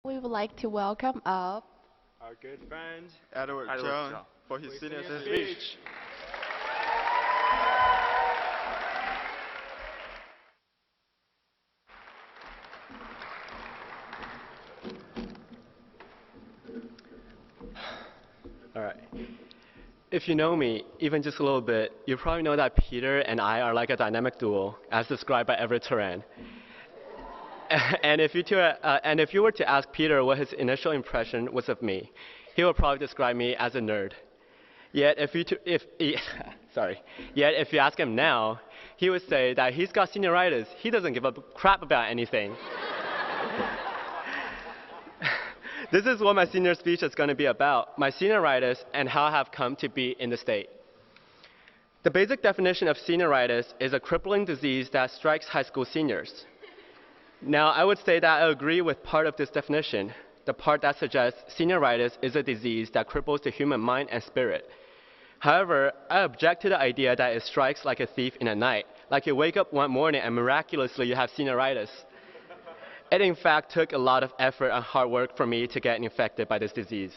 We would like to welcome up. Our good friend Edward Edward Chung Zhao for his for his senior senior speech. speech. Alright. If you know me, even just a little bit, you probably know that Peter and I are like a dynamic duo, as described by Everett Turan. And if you were to ask Peter what his initial impression was of me, he would probably describe me as a nerd. Yet if you ask him now, he would say that he's got senioritis. He doesn't give a crap about anything. This is what my senior speech is going to be about, my senioritis and how I have come to be in the state. The basic definition of senioritis is a crippling disease that strikes high school seniors. Now, I would say that I agree with part of this definition, the part that suggests senioritis is a disease that cripples the human mind and spirit. However, I object to the idea that it strikes like a thief in the night, like you wake up one morning and miraculously you have senioritis. It in fact took a lot of effort and hard work for me to get infected by this disease.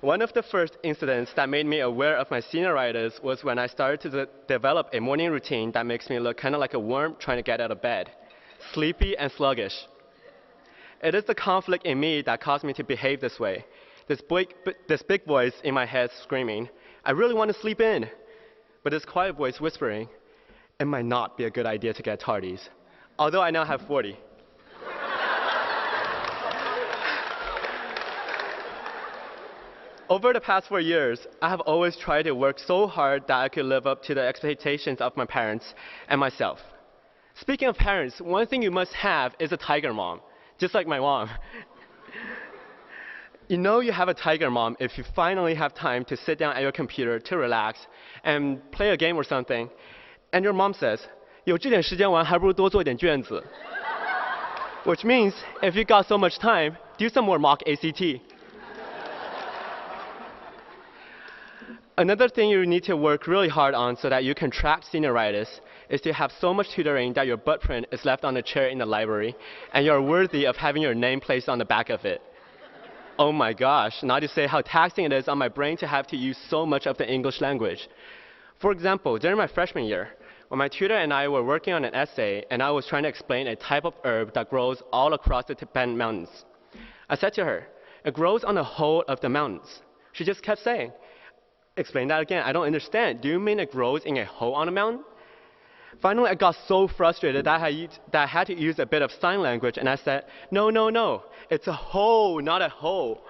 One of the first incidents that made me aware of my senioritis was when I started to develop a morning routine that makes me look kind of like a worm trying to get out of bed, sleepy and sluggish. It is the conflict in me that caused me to behave this way. This big voice in my head screaming, I really want to sleep in. But this quiet voice whispering, it might not be a good idea to get tardies. Although I now have 40. Over the past 4 years, I have always tried to work so hard that I could live up to the expectations of my parents and myself. Speaking of parents, one thing you must have is a tiger mom, just like my mom. You know you have a tiger mom if you finally have time to sit down at your computer to relax and play a game or something, and your mom says, 有这点时间玩，还不如多做点卷子. Which means, if you got so much time, do some more mock ACT. Another thing you need to work really hard on so that you can track senioritis is to have so much tutoring that your butt print is left on a chair in the library and you're worthy of having your name placed on the back of it. Oh my gosh, not to say how taxing it is on my brain to have to use so much of the English language. For example, during my freshman year, when my tutor and I were working on an essay and I was trying to explain a type of herb that grows all across the Tibetan mountains, I said to her, it grows on the whole of the mountains. She just kept saying, explain that again, I don't understand. Do you mean it grows in a hole on a mountain? Finally, I got so frustrated that I had to use a bit of sign language and I said, no, no, no, it's a hole, not a hole.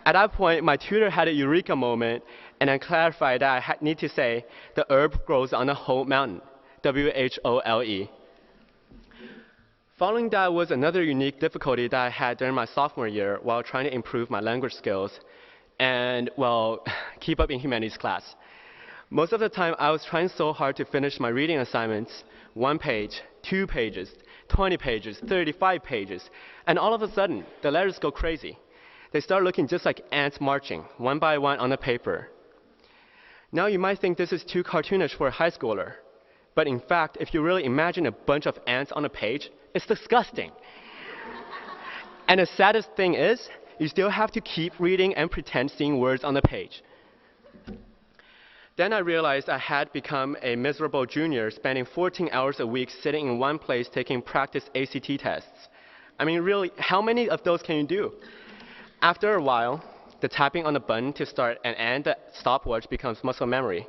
At that point, my tutor had a eureka moment and then clarified that I need to say, the herb grows on a whole mountain, W-H-O-L-E. Following that was another unique difficulty that I had during my sophomore year while trying to improve my language skills and, well, keep up in humanities class. Most of the time, I was trying so hard to finish my reading assignments, 1 page, 2 pages, 20 pages, 35 pages, and all of a sudden, the letters go crazy. They start looking just like ants marching, one by one on the paper. Now you might think this is too cartoonish for a high schooler. But in fact, if you really imagine a bunch of ants on a page, it's disgusting. And the saddest thing is, you still have to keep reading and pretend seeing words on the page. Then I realized I had become a miserable junior, spending 14 hours a week sitting in one place taking practice ACT tests. I mean, really, how many of those can you do? After a while, the tapping on the button to start and end the stopwatch becomes muscle memory.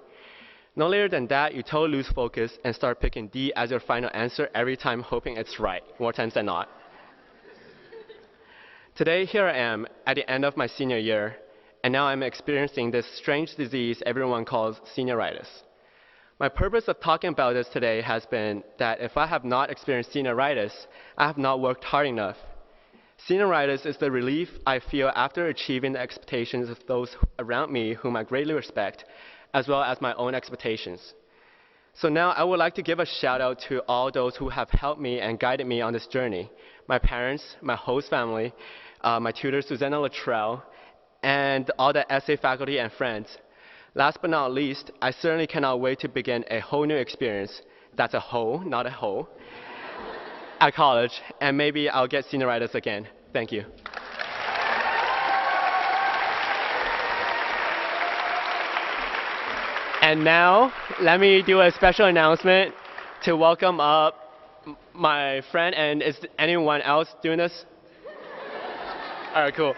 No later than that, you totally lose focus and start picking D as your final answer every time, hoping it's right, more times than not. Today, here I am at the end of my senior year, and now I'm experiencing this strange disease everyone calls senioritis. My purpose of talking about this today has been that if I have not experienced senioritis, I have not worked hard enough. Senioritis is the relief I feel after achieving the expectations of those around me whom I greatly respect, as well as my own expectations. So now I would like to give a shout out to all those who have helped me and guided me on this journey. My parents, my host family, my tutor Susanna Luttrell, and all the essay faculty and friends. Last but not least, I certainly cannot wait to begin a whole new experience. That's a whole, not a hole. at college, and maybe I'll get senioritis again. Thank you. And now, let me do a special announcement to welcome up my friend, and is anyone else doing this? All right, cool.